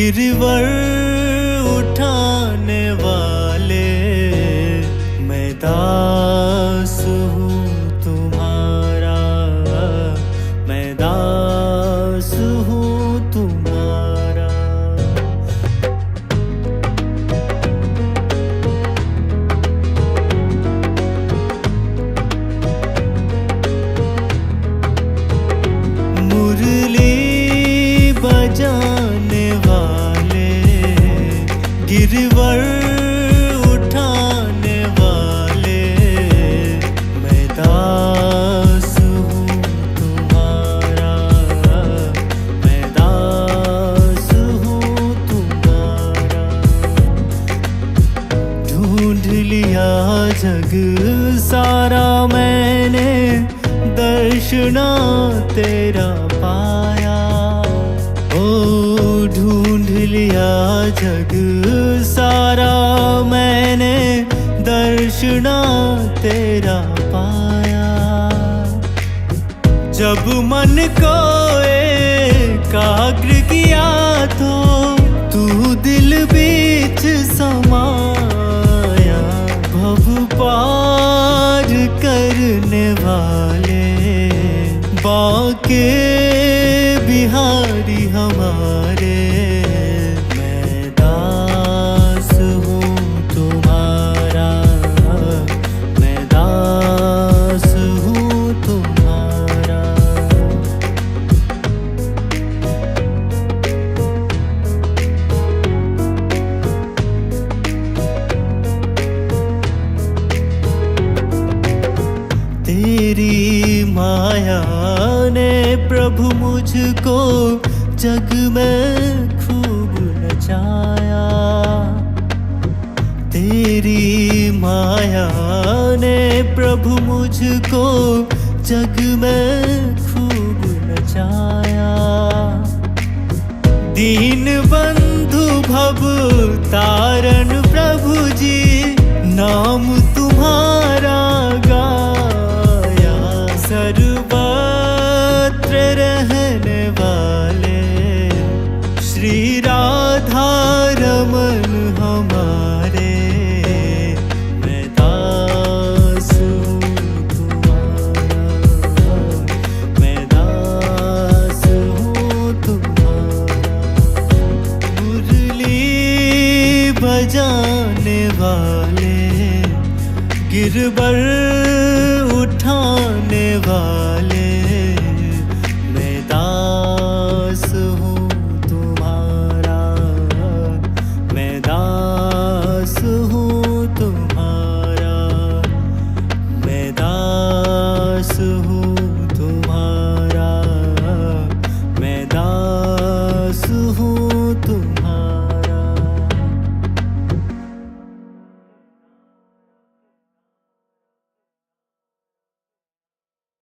गिरवर उठाने वाले, मैं दास हूँ तुम्हारा, मैं दास हूँ तुम्हारा। मुरली बजाने वाले, गिरवर उठाने वाले, मैं दास हूँ तुम्हारा, मैं दास हूँ तुम्हारा। ढूंढ लिया जग सारा मैंने, दर्शना तेरा पाया। ओ ढूंढ लिया जग सारा मैंने, दर्शना तेरा पाया। जब मन को एकाग्र किया तो तू दिल बीच समाया। भव पार करने वाले, बाके बिहारी हमारे, मैं दास हूँ तुम्हारा, मैं दास हूँ तुम्हारा। तेरी माया ने प्रभु मुझको जग में खूब नचाया। तेरी माया ने प्रभु मुझको जग में खूब नचाया। दीन बंधु भव तारण प्रभु जी, नाम तुम्हारा गाया। सर्वत्र रहने वाले, श्री राधा रमन हमारे, मैं दास हूँ तुम्हारा, मैं दास हूँ तुम्हारा। मुरली बजाने वाले, गिरवर उठाने वाले,